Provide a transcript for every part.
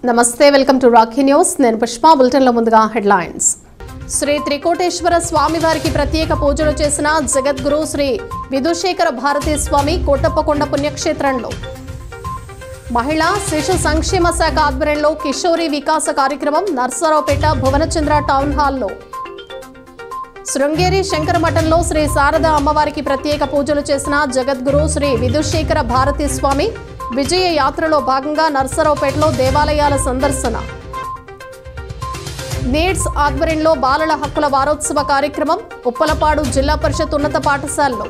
నమస్తే, welcome to Rocky news. నేను పుష్ప. బులెటిన్లో ముందుగా హెడ్లైన్స్. శ్రీ త్రికోటేశ్వర స్వామి వారికి ప్రత్యేక పూజలు చేసిన జగద్గురు శ్రీ విధుశేఖర భారతీ స్వామి కోటప్పకొండ పుణ్యక్షేత్రంలో. మహిళా శిశు సంక్షేమ శాఖ ఆధ్వర్యంలో కిషోరి వికాస కార్యక్రమం నర్సరావుపేట భువనచంద్ర టౌన్ హాల్లో. శృంగేరి శంకరమఠంలో శ్రీ శారద అమ్మవారికి ప్రత్యేక పూజలు చేసిన జగద్గురు శ్రీ విధుశేఖర భారతీ స్వామి విజయ యాత్రలో భాగంగా నర్సరావుపేటలో దేవాలయాల సందర్శన. నీడ్స్ ఆధ్వర్యంలో బాలల హక్కుల వారోత్సవ కార్యక్రమం ఉప్పలపాడు జిల్లా పరిషత్ ఉన్నత పాఠశాలలో.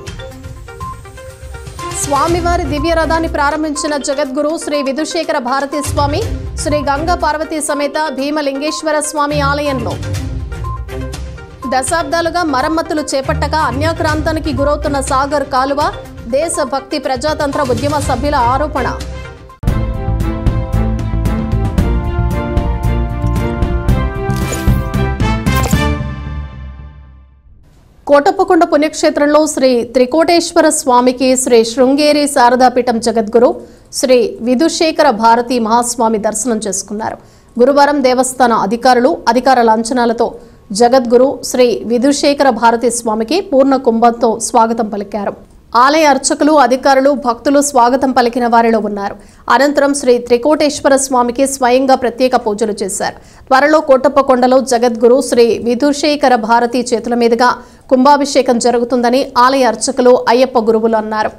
స్వామివారి దివ్య రథాన్ని ప్రారంభించిన జగద్గురు శ్రీ విధుశేఖర భారతీ స్వామి శ్రీ గంగా పార్వతీ సమేత భీమలింగేశ్వర స్వామి ఆలయంలో. దశాబ్దాలుగా మరమ్మతులు చేపట్టక అన్యాక్రాంతానికి గురవుతున్న సాగర్ కాలువ దేశభక్తి ప్రజాతంత్ర ఉద్యమ సభ్యుల ఆరోపణ. కోటప్పకొండ పుణ్యక్షేత్రంలో శ్రీ త్రికోటేశ్వర స్వామికి శ్రీ శృంగేరి శారదాపీఠం జగద్గురు శ్రీ విధుశేఖర భారతీ మహాస్వామి దర్శనం చేసుకున్నారు. గురువారం దేవస్థాన అధికారులు అధికార లాంఛనాలతో జగద్గురు శ్రీ విధుశేఖర భారతీ స్వామికి పూర్ణ కుంభంతో స్వాగతం పలికారు. ఆలయ అర్చకులు అధికారులు భక్తులు స్వాగతం పలికిన వారిలో ఉన్నారు. అనంతరం శ్రీ త్రికోటేశ్వర స్వామికి స్వయంగా ప్రత్యేక పూజలు చేశారు. త్వరలో కోటప్పకొండలో జగద్గురు శ్రీ విధుశేఖర భారతీ చేతుల మీదుగా కుంభాభిషేకం జరుగుతుందని ఆలయ అర్చకులు అయ్యప్ప గురువులు అన్నారు.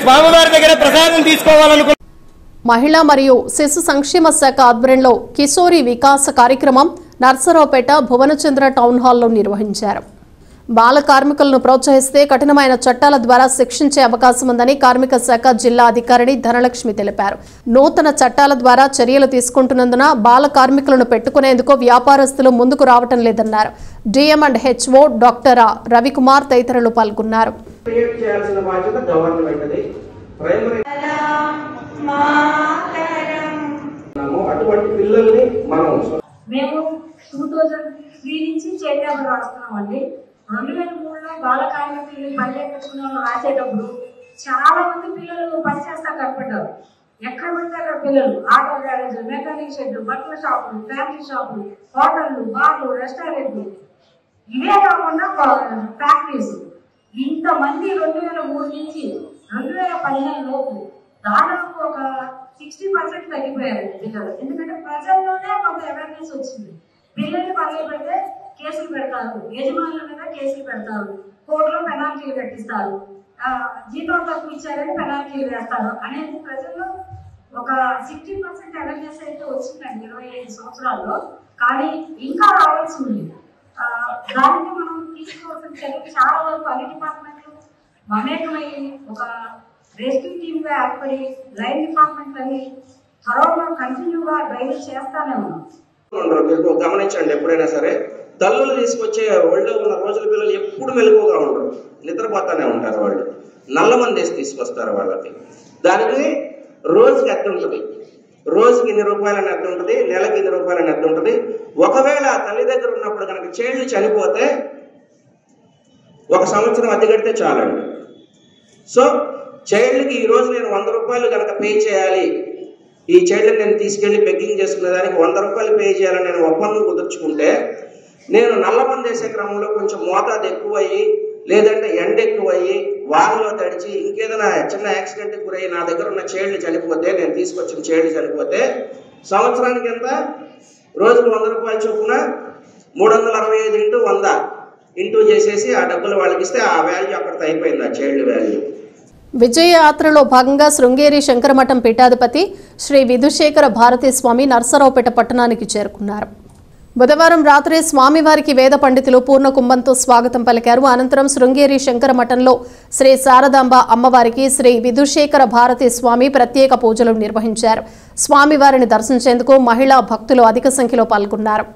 స్వామివారి దగ్గర ప్రసాదం తీసుకోవాలనుకో. మహిళా మరియు శిశు సంక్షేమ శాఖ ఆధ్వర్యంలో కిషోరి వికాస కార్యక్రమం నర్సరావుపేట భువనచంద్ర టౌన్ హాల్లో నిర్వహించారు. బాల కార్మికులను ప్రోత్సహిస్తే కఠినమైన చట్టాల ద్వారా శిక్షించే అవకాశం ఉందని కార్మిక శాఖ జిల్లా అధికారిని ధనలక్ష్మి తెలిపారు. నూతన చట్టాల ద్వారా చర్యలు తీసుకుంటున్నందున బాల కార్మికులను పెట్టుకునేందుకు వ్యాపారస్తులు ముందుకు రావటం లేదన్నారు. DM and HO doctor Ravikumar తదితరులు పాల్గొన్నారు. మేము 2003 నుంచి చేద్దామని రాస్తున్నామండి. 2003లో బాల కార్మికులు పల్లె పెట్టుకున్న వాళ్ళు రాసేటప్పుడు చాలా మంది పిల్లలు పనిచేస్తా కనపడ్డారు. ఎక్కడ పడితే అక్కడ పిల్లలు ఆటో గ్యారేజ్, మెకానిక్ షెడ్, బట్టల షాపులు, ఫ్యాక్టరీ షాపులు, హోటళ్లు, బార్లు, రెస్టారెంట్లు, ఇవే కాకుండా ఫ్యాక్టరీస్. ఇంతమంది 2003 నుంచి 2015 లోపు దాదాపు ఒక 60% తగ్గిపోయారు పిల్లలు. ఎందుకంటే ప్రజల్లోనే కొంత అవేర్నెస్ వచ్చింది. పిల్లల్ని పనులు పెడితే కేసులు పెడతారు, యజమానుల మీద కేసులు పెడతారు, కోర్టులో పెనాల్టీలు కట్టిస్తారు, జీతం తక్కువ ఇచ్చారని పెనాల్టీలు వేస్తారు అనేది ప్రజల్లో ఒక 60% అవేర్నెస్ అయితే వచ్చిందండి 25 సంవత్సరాల్లో. కానీ ఇంకా రావాల్సి ఉంది. దానికి మనం తీసుకోవాల్సిన చర్యలు చాలా వరకు అన్ని డిపార్ట్మెంట్లు మమేకమయ్యి ఒక రెస్క్యూ టీమ్ గా ఏర్పడి లైన్ డిపార్ట్మెంట్ అని త్వరలో కంటిన్యూగా డ్రైవ్ చేస్తానే ఉన్నాం. మీరు గమనించండి, ఎప్పుడైనా సరే తల్లులు తీసుకొచ్చే ఒళ్ళో ఉన్న రోజుల పిల్లలు ఎప్పుడు మెలకువగా ఉండరు, నిద్రపోతానే ఉంటారు. వాళ్ళు నల్ల మందేసి తీసుకొస్తారు వాళ్ళకి. దానికి రోజుకి ఎంత ఉంటుంది, రోజుకి ఇన్ని రూపాయలని ఎంత ఉంటుంది, నెలకి ఇన్ని రూపాయలని ఎంత ఉంటుంది. ఒకవేళ తల్లి దగ్గర ఉన్నప్పుడు కనుక చైల్డ్ చనిపోతే 1 సంవత్సరం అద్దె కడితే చాలండి. సో చైల్డ్కి ఈరోజు నేను 100 రూపాయలు కనుక పే చేయాలి, ఈ చైల్డ్ని నేను తీసుకెళ్లి బెగ్గింగ్ చేసుకునే దానికి 100 రూపాయలు పే చేయాలని నేను ఒప్పందం కుదుర్చుకుంటే, నేను నల్లమంది వేసే క్రమంలో కొంచెం మోతాదు ఎక్కువయ్యి, లేదంటే ఎండ ఎక్కువయ్యి, వానలో తడిచి ఇంకేదైనా చిన్న యాక్సిడెంట్కి గురయ్యి నా దగ్గర ఉన్న చైల్డ్ చనిపోతే, నేను తీసుకొచ్చిన చైల్డ్ చనిపోతే సంవత్సరానికి ఎంత, రోజుకు 100 రూపాయలు చొప్పున 365 ఇంటూ 100 ఇంటూ చేసేసి ఆ డబ్బులు వాళ్ళకి ఇస్తే ఆ వాల్యూ అక్కడితో అయిపోయింది, ఆ చైల్డ్ వాల్యూ. విజయ యాత్రలో భాగంగా శృంగేరి శంకరమఠం పీఠాధిపతి శ్రీ విధుశేఖర భారతీ స్వామి నర్సరావుపేట పట్టణానికి చేరుకున్నారు. బుధవారం రాత్రి స్వామివారికి వేద పండితులు పూర్ణ కుంభంతో స్వాగతం పలికారు. అనంతరం శృంగేరి శంకర మఠంలో శ్రీ శారదాంబ అమ్మవారికి శ్రీ విధుశేఖర భారతి స్వామి ప్రత్యేక పూజలు నిర్వహించారు. స్వామివారిని దర్శించేందుకు మహిళా భక్తులు అధిక సంఖ్యలో పాల్గొన్నారు.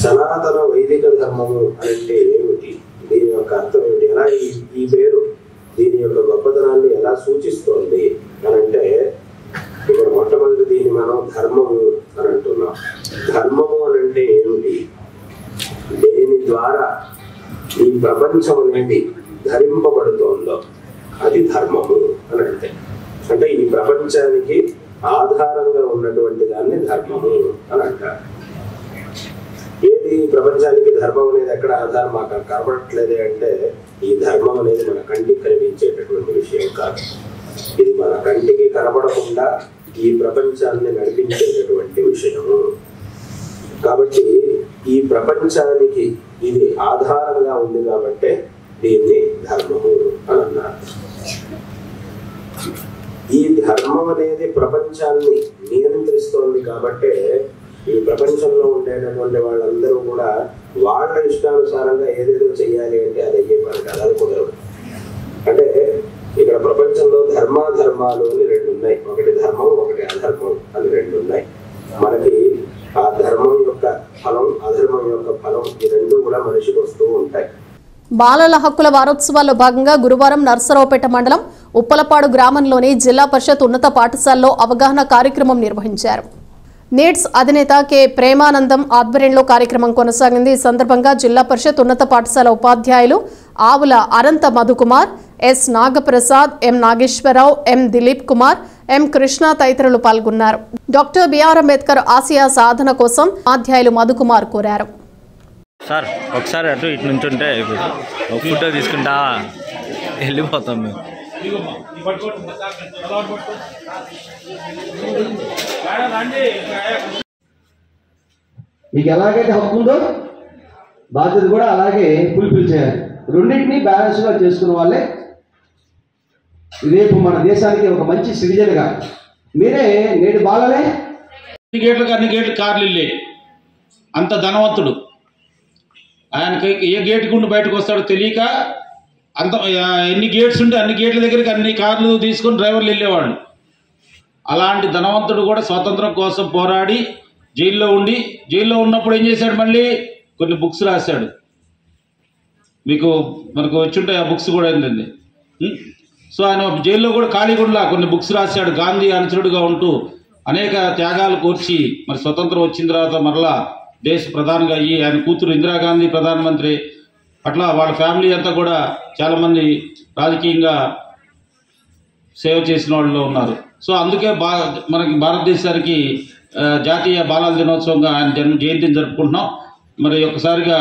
సనాతన వైదిక ధర్మము అంటే ఏమిటి, దీని యొక్క అర్థం ఏమిటి, ఎలా ఈ పేరు దీని యొక్క గొప్పతనాన్ని ఎలా సూచిస్తోంది అని అంటే, ఇక్కడ మొట్టమొదటి దీన్ని మనం ధర్మము అని అంటున్నాం. ధర్మము అని అంటే ఏమిటి, దేని ద్వారా ఈ ప్రపంచం అనేది ధరింపబడుతోందో అది ధర్మము అని అంటే ఈ ప్రపంచానికి ఆధారంగా ఉన్నటువంటి దాన్ని ధర్మము అని అంటారు. ఏది ప్రపంచానికి ధర్మం అనేది ఎక్కడ ఆధారం మాకు కనబడట్లేదు అంటే, ఈ ధర్మం అనేది మన కంటికి కనిపించేటటువంటి విషయం కాదు. ఇది మన కంటికి కనబడకుండా ఈ ప్రపంచాన్ని నడిపించేటటువంటి విషయము. కాబట్టి ఈ ప్రపంచానికి ఇది ఆధారంగా ఉంది కాబట్టి దీన్ని ధర్మము అని అన్నారు. ఈ ధర్మం అనేది ప్రపంచాన్ని నియంత్రిస్తోంది కాబట్టి ఈ ప్రపంచంలో ఉండేటటువంటి వాళ్ళందరూ కూడా వాళ్ళ ఇష్టానుసారంగా ఏదేదో చెయ్యాలి అంటే అది అయ్యే పని కాదు, అది కుదరదు. అంటే ఇక్కడ ప్రపంచంలో ధర్మాధర్మాలు అని రెండు ఉన్నాయి, ఒకటి ధర్మం ఒకటి అధర్మం అని రెండు ఉన్నాయి. మనకి ఆ ధర్మం యొక్క ఫలం అధర్మం యొక్క ఫలం ఈ రెండు కూడా మనిషికి వస్తూ ఉంటాయి. బాలల హక్కుల వారోత్సవాల్లో భాగంగా గురువారం నర్సరావుపేట మండలం ఉప్పలపాడు గ్రామంలోని జిల్లా పరిషత్ ఉన్నత పాఠశాలలో అవగాహన కార్యక్రమం నిర్వహించారు. నీడ్స్ అధినేత కె ప్రేమానందం ఆధ్వర్యంలో కార్యక్రమం కొనసాగింది. ఈ సందర్భంగా జిల్లా పరిషత్ ఉన్నత పాఠశాల ఉపాధ్యాయులు ఆవుల అనంత మధుకుమార్, ఎస్ నాగప్రసాద్, ఎం నాగేశ్వరరావు, ఎం దిలీప్ కుమార్, ఎం కృష్ణ తదితరులు పాల్గొన్నారు. డాక్టర్ బిఆర్ అంబేద్కర్ ఆసియా సాధన కోసం ఉపాధ్యాయులు మధుకుమార్ కోరారు. సార్ ఒకసారి అటు ఇటు నుంచి ఉంటే ఫోటో తీసుకుంటా వెళ్ళిపోతాం మేము. మీకు ఎలాగైతే హక్కు ఉందో బాధ్యత కూడా అలాగే ఫుల్ఫిల్ చేయాలి. రెండింటినీ బ్యాలెన్స్గా చేసుకున్న వాళ్ళే రేపు మన దేశానికి ఒక మంచి సిటిజన్గా. మీరే నేడు బాలలే గేట్లకు అన్ని గేట్లు కార్లు వెళ్ళే అంత ధనవంతుడు. ఆయనకి ఏ గేట్ గుండి బయటకు వస్తాడో తెలియక అంత ఎన్ని గేట్స్ ఉంటే అన్ని గేట్ల దగ్గరికి అన్ని కార్లు తీసుకొని డ్రైవర్లు వెళ్ళేవాళ్ళు. అలాంటి ధనవంతుడు కూడా స్వాతంత్రం కోసం పోరాడి జైల్లో ఉండి, జైల్లో ఉన్నప్పుడు ఏం చేశాడు, మళ్ళీ కొన్ని బుక్స్ రాశాడు. మనకు వచ్చుంటాయి ఆ బుక్స్ కూడా ఏంటండి. సో ఆయన జైల్లో కూడా ఖాళీగుండా కొన్ని బుక్స్ రాశాడు. గాంధీ అనుచరుడుగా ఉంటూ అనేక త్యాగాలు కోర్చి మరి స్వతంత్రం వచ్చిన తర్వాత మరలా దేశ ప్రధానిగా అయ్యి, ఆయన కూతురు ఇందిరాగాంధీ ప్రధానమంత్రి, అట్లా వాళ్ళ ఫ్యామిలీ అంతా కూడా చాలామంది రాజకీయంగా సేవ చేసిన వాళ్ళు ఉన్నారు. సో అందుకే మనకి భారతదేశానికి జాతీయ బాలల దినోత్సవంగా ఆయన జయంతిని జరుపుకుంటున్నాం. మరి ఒక్కసారిగా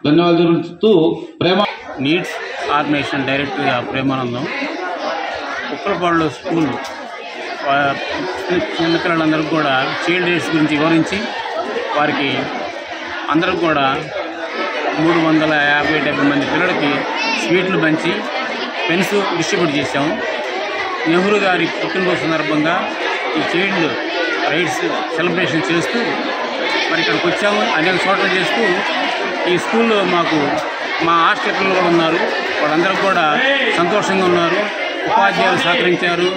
ధన్యవాదాలు తెలుపుతూ ప్రేమ నీడ్స్ ఆర్గనైజేషన్ డైరెక్టర్గా ప్రేమానందం. ఉప్పలపాడులో స్కూల్ చిన్నపిల్లలందరికీ కూడా చైల్డ్ రైట్స్ గురించి వివరించి వారికి అందరికి కూడా 350-70 మంది పిల్లలకి స్వీట్లు పంచి పెన్స్ డిస్ట్రిబ్యూట్ చేశాము. నెహ్రూ గారి పుట్టినరోజు సందర్భంగా ఈ చైల్డ్ రైట్స్ సెలబ్రేషన్ చేస్తూ మరి ఇక్కడికి వచ్చాము. అనేక చోట్ల చేస్తూ ఈ స్కూల్లో మాకు మా హాస్టల్ పిల్లలు కూడా ఉన్నారు, వాళ్ళందరూ కూడా సంతోషంగా ఉన్నారు. ఉపాధ్యాయులు సహకరించారు,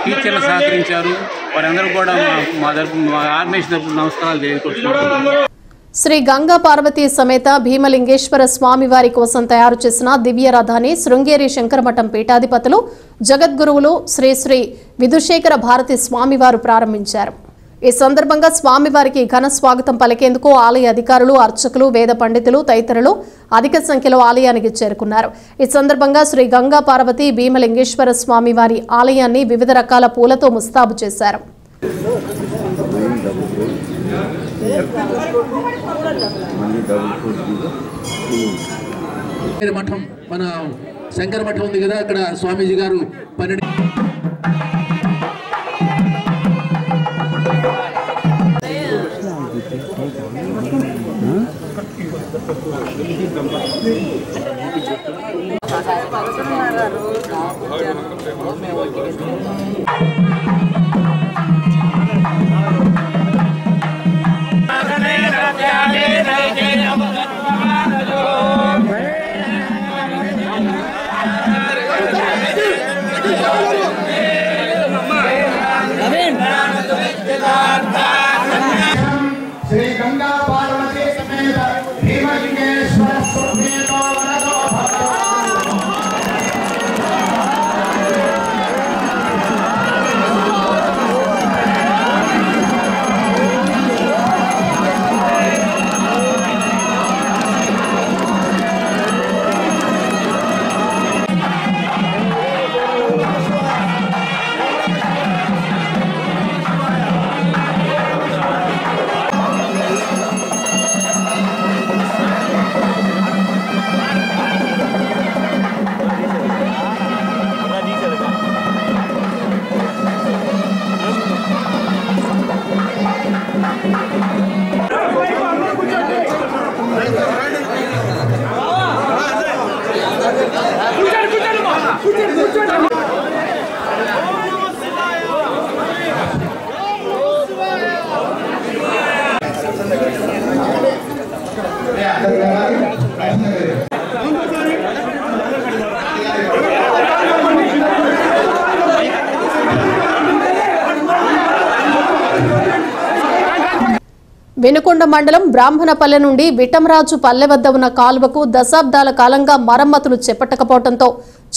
టీచర్లు సహకరించారు. వారందరూ కూడా మా ఆర్గనైజేషన్ తరపున నమస్కారాలు తెలియజేస్తున్నాను. శ్రీ గంగా పార్వతీ సమేత భీమలింగేశ్వర స్వామి వారి కోసం తయారు చేసిన దివ్య రథాన్ని శృంగేరి శంకరమఠం పీఠాధిపతులు జగద్గురువులు శ్రీ శ్రీ విధుశేఖర భారతి స్వామివారు ప్రారంభించారు. ఈ సందర్భంగా స్వామివారికి ఘన స్వాగతం పలికేందుకు ఆలయ అధికారులు, అర్చకులు, వేద పండితులు తదితరులు అధిక సంఖ్యలో ఆలయానికి చేరుకున్నారు. ఈ సందర్భంగా శ్రీ గంగా పార్వతి భీమలింగేశ్వర స్వామి వారి ఆలయాన్ని వివిధ రకాల పూలతో ముస్తాబు చేశారు. మఠం మన శంకర మఠం ఉంది కదా, అక్కడ స్వామీజీ గారు 12 श्री गंगा पार्वती समेत भीमलिंगेश्वर सुमेतो वरदो వినుకొండ మండలం బ్రాహ్మణపల్లె నుండి విటమరాజు పల్లె వద్ద ఉన్న కాలువకు దశాబ్దాల కాలంగా మరమ్మతులు చేపట్టకపోవడంతో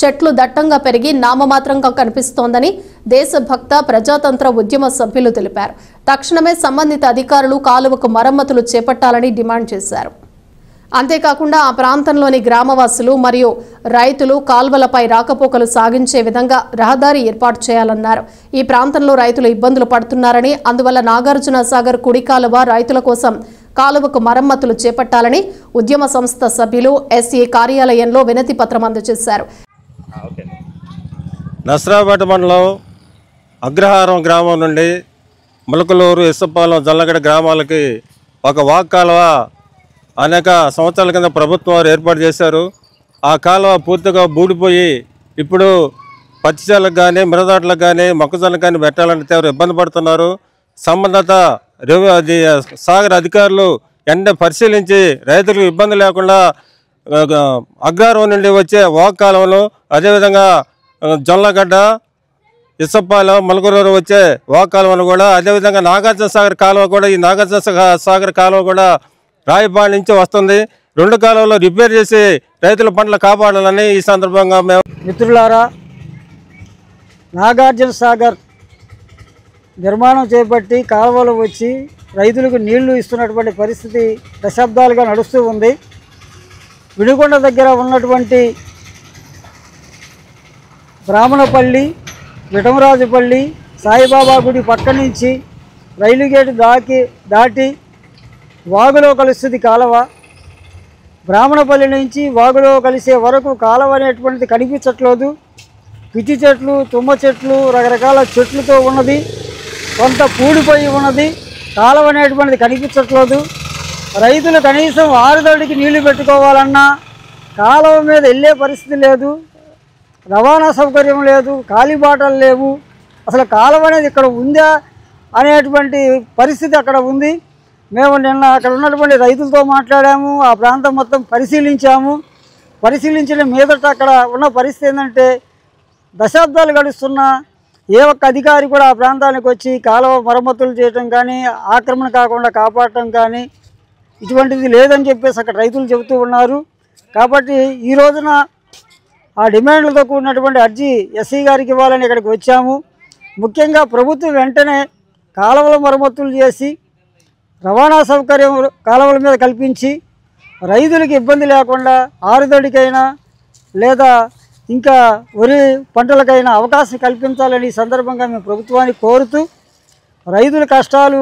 చెట్లు దట్టంగా పెరిగి నామమాత్రంగా కనిపిస్తోందని దేశభక్త ప్రజాతంత్ర ఉద్యమ సభ్యులు తెలిపారు. తక్షణమే సంబంధిత అధికారులు కాలువకు మరమ్మతులు చేపట్టాలని డిమాండ్ చేశారు. అంతేకాకుండా ఆ ప్రాంతంలోని గ్రామవాసులు మరియు రైతులు కాల్వలపై రాకపోకలు సాగించే విధంగా రహదారి ఏర్పాటు చేయాలన్నారు. ఈ ప్రాంతంలో రైతులు ఇబ్బందులు పడుతున్నారని, అందువల్ల నాగార్జున సాగర్ కుడి కాలువ రైతుల కోసం కాలువకు మరమ్మతులు చేపట్టాలని ఉద్యమ సంస్థ సభ్యులు ఎస్ఏ కార్యాలయంలో వినతి పత్రం అందజేశారు. నస్రాపేట మండలం అగ్రహారం గ్రామం నుండి ములకలూరు, ఇసుపాలెం, జల్లగడ గ్రామాలకి ఒక వాక్ కాలువ అనేక సంవత్సరాల కింద ప్రభుత్వం వారు ఏర్పాటు చేశారు. ఆ కాలువ పూర్తిగా బూడిపోయి ఇప్పుడు పచ్చిచేలకు కానీ, మిరదాట్లకు కానీ, మొక్కజొన్నకు కానీ పెట్టాలంటే తీవ్ర ఇబ్బంది పడుతున్నారు. సంబంధిత సాగర్ అధికారులు వెంటనే పరిశీలించి రైతులకు ఇబ్బంది లేకుండా అగ్రహారం నుండి వచ్చే వాక్ కాలువలు, అదేవిధంగా జొన్నగడ్డ, ఇసుపాలెం, ములకలూరు వచ్చే వాక్ కాలువను కూడా, అదేవిధంగా నాగార్జున సాగర్ కాలువ కూడా, ఈ నాగార్జున సాగర్ కాలువ కూడా రాయపాడి నుంచి వస్తుంది. 2 కాలువలు రిపేర్ చేసి రైతుల పంటలు కాపాడాలని ఈ సందర్భంగా మేము మిత్రులారా, నాగార్జున సాగర్ నిర్మాణం చేపట్టి కాలువలు వచ్చి రైతులకు నీళ్లు ఇస్తున్నటువంటి పరిస్థితి దశాబ్దాలుగా నడుస్తూ ఉంది. వినుకొండ దగ్గర ఉన్నటువంటి బ్రాహ్మణపల్లి, విటమరాజుపల్లి, సాయిబాబా గుడి పక్క నుంచి రైలు గేటు దాటి వాగులో కలుస్తుంది కాలువ. బ్రాహ్మణపల్లి నుంచి వాగులో కలిసే వరకు కాలువ అనేటువంటిది కనిపించట్లేదు. పిచ్చి చెట్లు, తుమ్మ చెట్లు, రకరకాల చెట్లతో ఉన్నది. కొంత పూడిపోయి ఉన్నది. కాలువ అనేటువంటిది కనిపించట్లేదు. రైతులు కనీసం ఆరుదడికి నీళ్లు పెట్టుకోవాలన్నా కాలువ మీద వెళ్ళే పరిస్థితి లేదు. రవాణా సౌకర్యం లేదు. కాలిబాటలు లేవు. అసలు కాలువ అనేది ఇక్కడ ఉందా అనేటువంటి పరిస్థితి అక్కడ ఉంది. మేము నిన్న అక్కడ ఉన్నటువంటి రైతులతో మాట్లాడాము. ఆ ప్రాంతం మొత్తం పరిశీలించాము. పరిశీలించిన మీదట అక్కడ ఉన్న పరిస్థితి ఏంటంటే దశాబ్దాలు గడుస్తున్నా ఏ ఒక్క అధికారి కూడా ఆ ప్రాంతానికి వచ్చి కాలువ మరమ్మతులు చేయటం కానీ, ఆక్రమణ కాకుండా కాపాడటం కానీ ఇటువంటిది లేదని చెప్పేసి అక్కడ రైతులు చెబుతూ ఉన్నారు. కాబట్టి ఈ రోజున ఆ డిమాండ్లతో కూడినటువంటి అర్జీ ఎస్సీ గారికి ఇవ్వాలని ఇక్కడికి వచ్చాము. ముఖ్యంగా ప్రభుత్వం వెంటనే కాలువల మరమ్మతులు చేసి రవాణా సౌకర్యం కాలువల మీద కల్పించి రైతులకు ఇబ్బంది లేకుండా ఆరుదడికైనా లేదా ఇంకా వరి పంటలకైనా అవకాశం కల్పించాలని ఈ సందర్భంగా మేము ప్రభుత్వాన్ని కోరుతూ రైతుల కష్టాలు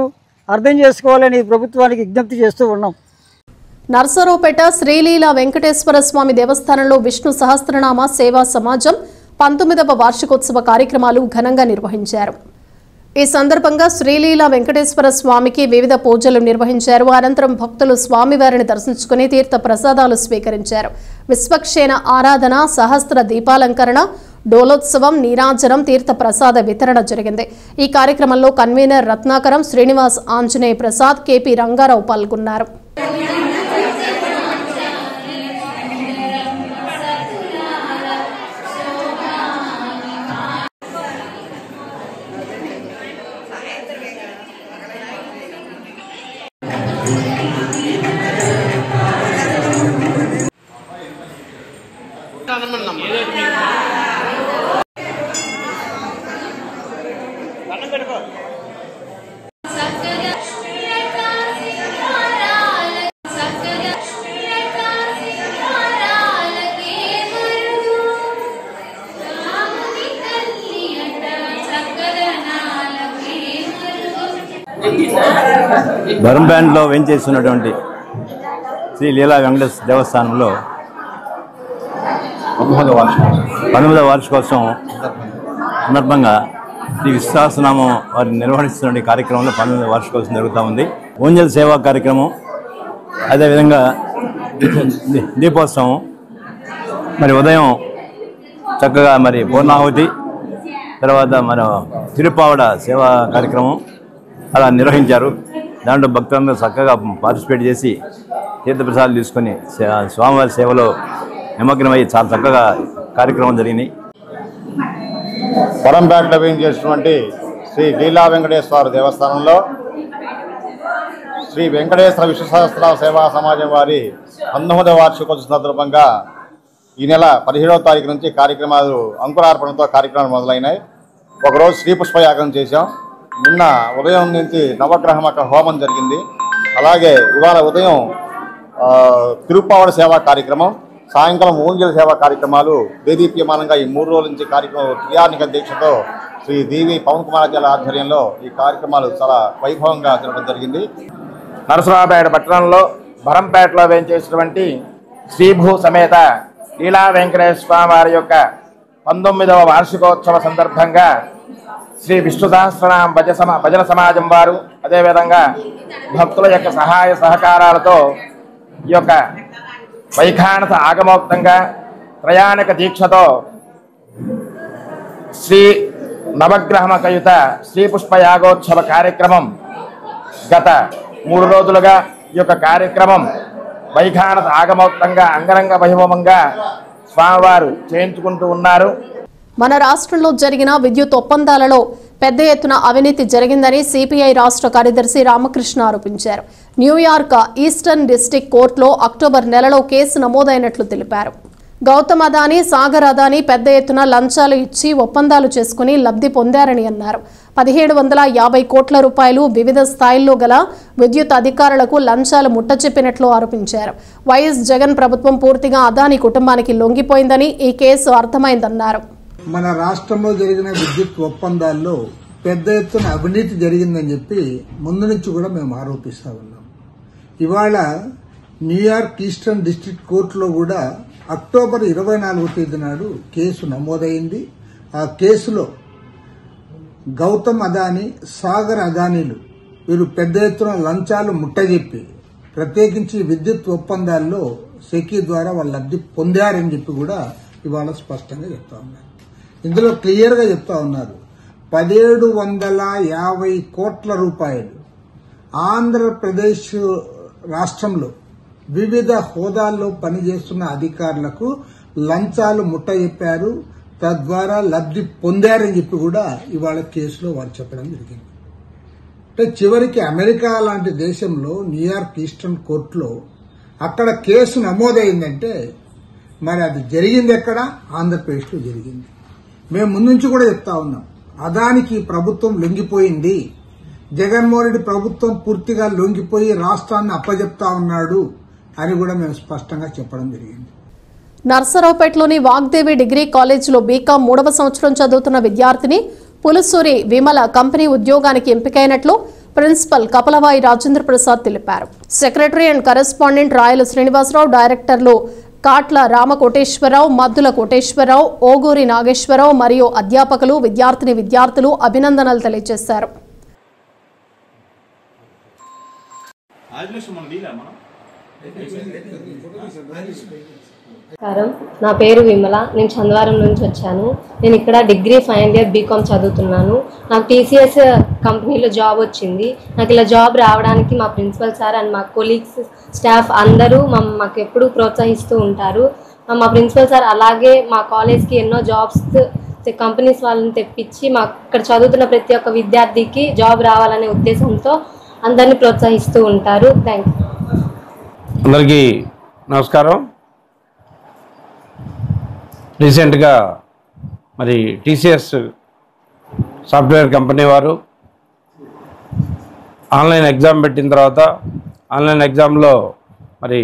అర్థం చేసుకోవాలని ప్రభుత్వానికి విజ్ఞప్తి చేస్తూ ఉన్నాం. నర్సరావుపేట శ్రీలీల వెంకటేశ్వర స్వామి దేవస్థానంలో విష్ణు సహస్రనామ సేవా సమాజం 19వ వార్షికోత్సవ కార్యక్రమాలు ఘనంగా నిర్వహించారు. ఈ సందర్భంగా శ్రీలీల వెంకటేశ్వర స్వామికి వివిధ పూజలు నిర్వహించారు. అనంతరం భక్తులు స్వామివారిని దర్శించుకుని తీర్థ ప్రసాదాలు స్వీకరించారు. విశ్వక్షేణ ఆరాధన, సహస్ర దీపాలంకరణ, డోలోత్సవం, నీరాజనం, తీర్థ ప్రసాద వితరణ జరిగింది. ఈ కార్యక్రమంలో కన్వీనర్ రత్నాకరం, శ్రీనివాస్, ఆంజనేయ ప్రసాద్, కేపీ రంగారావు పాల్గొన్నారు. ధర్మబ్యాండ్లో వెంచేస్తున్నటువంటి శ్రీ లీలా వెంకటేశ్వర దేవస్థానంలో 19వ వార్షికోత్సవం సందర్భంగా శ్రీ విశ్వాసనామం వారు నిర్వహిస్తున్న కార్యక్రమంలో 19వ వార్షికోత్సవం జరుగుతూ ఉంది. ఓంజల్ సేవా కార్యక్రమం, అదేవిధంగా దీపోత్సవం, మరి ఉదయం చక్కగా మరి పూర్ణాహుతి, తర్వాత మన తిరుపావడ సేవా కార్యక్రమం అలా నిర్వహించారు. దాంట్లో భక్తులందరూ చక్కగా పార్టిసిపేట్ చేసి తీర్థప్రసాదాలు తీసుకొని స్వామివారి సేవలో నిమగ్నమై చాలా చక్కగా కార్యక్రమం జరిగినాయి. పొరంపేటలో వేయించేసినటువంటి శ్రీ లీలా వెంకటేశ్వర దేవస్థానంలో శ్రీ వెంకటేశ్వర విశ్వసహస్ర సేవా సమాజం వారి 19వ వార్షికోత్సవ సందర్భంగా ఈ నెల 17వ తారీఖు నుంచి కార్యక్రమాలు అంకురార్పణతో కార్యక్రమాలు మొదలైనాయి. ఒకరోజు శ్రీ పుష్పయాగం చేశాం. నిన్న ఉదయం నుంచి నవగ్రహమక హోమం జరిగింది. అలాగే ఇవాళ ఉదయం తిరుపావడ సేవా కార్యక్రమం, సాయంకాలం ఓంజల్ సేవా కార్యక్రమాలు దేదీప్యమానంగా ఈ 3 రోజుల నుంచి కార్యక్రమం క్రియానిక దీక్షతో శ్రీ దేవి పవన్ కుమార్ జిల్లా ఆధ్వర్యంలో ఈ కార్యక్రమాలు చాలా వైభవంగా జరగడం జరిగింది. నరసరావుపేట పట్టణంలో భరంపేటలో వేయించేసినటువంటి శ్రీభూ సమేత లీలా వెంకటేశ్వర స్వామి వారి యొక్క 19వ వార్షికోత్సవ సందర్భంగా శ్రీ విష్ణు సహస్రనామ భజన సమాజం వారు, అదేవిధంగా భక్తుల యొక్క సహాయ సహకారాలతో ఈ యొక్క వైఖానస ఆగమోక్తంగా ప్రయాణిక దీక్షతో శ్రీ నవగ్రహమకయుత శ్రీ పుష్పయాగోత్సవ కార్యక్రమం గత 3 రోజులుగా ఈ యొక్క కార్యక్రమం వైఖానస ఆగమోక్తంగా అంగరంగ వైభవంగా స్వామివారు చేయించుకుంటూ ఉన్నారు. మన రాష్ట్రంలో జరిగిన విద్యుత్ ఒప్పందాలలో పెద్ద ఎత్తున అవినీతి జరిగిందని సిపిఐ రాష్ట్ర కార్యదర్శి రామకృష్ణ ఆరోపించారు. న్యూయార్క్ ఈస్టర్న్ డిస్ట్రిక్ట్ కోర్టులో అక్టోబర్ నెలలో కేసు నమోదైనట్లు తెలిపారు. గౌతమ్ అదానీ, సాగర్ అదానీ పెద్ద ఎత్తున లంచాలు ఇచ్చి ఒప్పందాలు చేసుకుని లబ్ధి పొందారని అన్నారు. 1750 కోట్ల రూపాయలు వివిధ స్థాయిల్లో గల విద్యుత్ అధికారులకు లంచాలు ముట్టచెప్పినట్లు ఆరోపించారు. వైఎస్ జగన్ ప్రభుత్వం పూర్తిగా అదానీ కుటుంబానికి లొంగిపోయిందని ఈ కేసు అర్థమైందన్నారు. మన రాష్ట్రంలో జరిగిన విద్యుత్ ఒప్పందాల్లో పెద్ద ఎత్తున అవినీతి జరిగిందని చెప్పి ముందు నుంచి కూడా మేము ఆరోపిస్తా ఉన్నాం. ఇవాళ న్యూయార్క్ ఈస్టర్న్ డిస్ట్రిక్ట్ కోర్టులో కూడా అక్టోబర్ 24వ తేదీ నాడు కేసు నమోదైంది. ఆ కేసులో గౌతమ్ అదానీ, సాగర్ అదానీలు వీరు పెద్ద ఎత్తున లంచాలు ముట్టజెప్పి ప్రత్యేకించి విద్యుత్ ఒప్పందాల్లో సెకీ ద్వారా వాళ్ళు లబ్ధి పొందారని చెప్పి కూడా ఇవాళ స్పష్టంగా చెప్తా ఉన్నారు. ఇందులో క్లియర్గా చెప్తా ఉన్నారు 1750 కోట్ల రూపాయలు ఆంధ్రప్రదేశ్ రాష్ట్రంలో వివిధ హోదాల్లో పనిచేస్తున్న అధికారులకు లంచాలు ముట్టజెప్పారు, తద్వారా లబ్ధి పొందారని చెప్పి కూడా ఇవాళ కేసులో వారు చెప్పడం జరిగింది. అంటే చివరికి అమెరికా లాంటి దేశంలో న్యూయార్క్ ఈస్టర్న్ కోర్టులో అక్కడ కేసు నమోదైందంటే మరి అది జరిగింది ఎక్కడ? ఆంధ్రప్రదేశ్లో జరిగింది. మేము ముందు నుంచి కూడా చెప్తా ఉన్నాం, అదానికి ప్రభుత్వం లొంగిపోయింది, జగన్మోహన్ రెడ్డి ప్రభుత్వం పూర్తిగా లొంగిపోయి రాష్ట్రాన్ని అప్పజెప్తా ఉన్నాడు అని కూడా మేము స్పష్టంగా చెప్పడం జరిగింది. నర్సరావుపేటలోని వాగ్దేవి డిగ్రీ కాలేజీలో బీకాం 3వ సంవత్సరం చదువుతున్న విద్యార్థిని పులుసూరి విమల కంపెనీ ఉద్యోగానికి ఎంపికైనట్లు ప్రిన్సిపల్ కపలవాయి రాజేంద్ర ప్రసాద్ తెలిపారు. సెక్రటరీ అండ్ కరెస్పాండెంట్ రాయల శ్రీనివాసరావు, డైరెక్టర్లు కాట్ల రామకోటేశ్వరరావు, మద్దుల కోటేశ్వరరావు, ఓగూరి నాగేశ్వరరావు మరియు అధ్యాపకులు, విద్యార్థులు అభినందనలు తెలియజేశారు. నా పేరు విమల. నేను చంద్వారం నుంచి వచ్చాను. నేను ఇక్కడ డిగ్రీ ఫైనల్ ఇయర్ బీకామ్ చదువుతున్నాను. నాకు టీసీఎస్ కంపెనీలో జాబ్ వచ్చింది. నాకు ఇలా జాబ్ రావడానికి మా ప్రిన్సిపల్ సార్ అండ్ మా కొలీగ్స్, స్టాఫ్ అందరూ మాకు ఎప్పుడూ ప్రోత్సహిస్తూ ఉంటారు. మా ప్రిన్సిపల్ సార్ అలాగే మా కాలేజ్కి ఎన్నో జాబ్స్ కంపెనీస్ వాళ్ళని తెప్పించి మాకు ఇక్కడ చదువుతున్న ప్రతి ఒక్క విద్యార్థికి జాబ్ రావాలనే ఉద్దేశంతో అందరినీ ప్రోత్సహిస్తూ ఉంటారు. Thank you. అందరికీ నమస్కారం. రీసెంట్గా మరి టీసీఎస్ సాఫ్ట్వేర్ కంపెనీ వారు ఆన్లైన్ ఎగ్జామ్ పెట్టిన తర్వాత ఆన్లైన్ ఎగ్జామ్లో మరి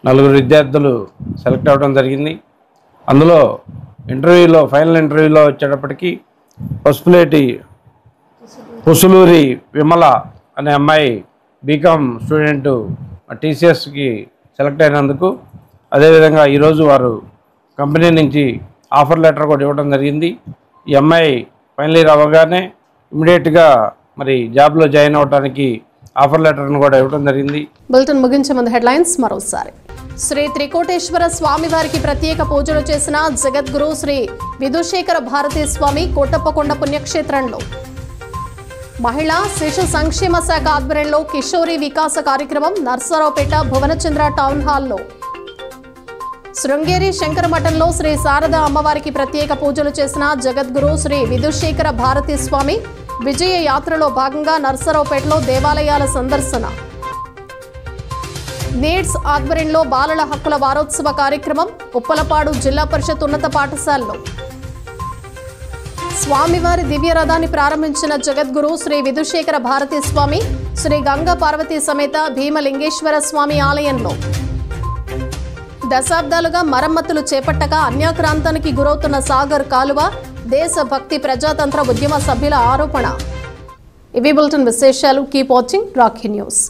4 విద్యార్థులు సెలెక్ట్ అవ్వడం జరిగింది. అందులో ఫైనల్ ఇంటర్వ్యూలో వచ్చేటప్పటికి పసుపులేటి పుసులూరి విమల అనే అమ్మాయి బీకామ్ స్టూడెంటు టీసీఎస్కి సెలెక్ట్ అయినందుకు, అదేవిధంగా ఈరోజు వారు కంపెనీ నుంచి ఆఫర్ లెటర్ కూడా ఇవ్వడం జరిగింది. ఈ అమ్మాయి ఫైనల్ ఇయర్ అవ్వగానే ఇమీడియట్గా మరి జాబ్లో జాయిన్ అవ్వడానికి ఆఫర్ లెటర్ను కూడా ఇవ్వడం జరిగింది. బులెటిన్ ముగించే ముందు హెడ్లైన్స్ మరోసారి. శ్రీ త్రికోటేశ్వర స్వామి వారికి ప్రత్యేక పూజలు చేసిన జగద్గురు శ్రీ విధుశేఖర భారతీ స్వామి కోటప్పకొండ పుణ్యక్షేత్రంలో. మహిళా శిశు సంక్షేమ శాఖ ఆధ్వర్యంలో కిషోరి వికాస కార్యక్రమం నర్సరావుపేట భువనచంద్ర టౌన్ హాల్లో. శృంగేరి శంకర మఠంలో శ్రీ శారద అమ్మవారికి ప్రత్యేక పూజలు చేసిన జగద్గురు శ్రీ విధుశేఖర భారతీ స్వామి. విజయ యాత్రలో భాగంగా నర్సరావుపేటలో దేవాలయాల సందర్శన. నీడ్స్ ఆధ్వర్యంలో బాలల హక్కుల వారోత్సవ కార్యక్రమం ఉప్పలపాడు జిల్లా పరిషత్ ఉన్నత పాఠశాలలో. స్వామివారి దివ్య రథాన్ని ప్రారంభించిన జగద్గురు శ్రీ విధుశేఖర భారతీ స్వామి శ్రీ గంగా పార్వతీ సమేత భీమలింగేశ్వర స్వామి ఆలయంలో. దశాబ్దాలుగా మరమ్మతులు చేపట్టక అన్యాక్రాంతానికి గురవుతున్న సాగర్ కాలువ దేశభక్తి ప్రజాతంత్ర ఉద్యమ సభ్యుల ఆరోపణ. ఇవి బులెటిన్ విశేషాలు. Keep watching Rocky news.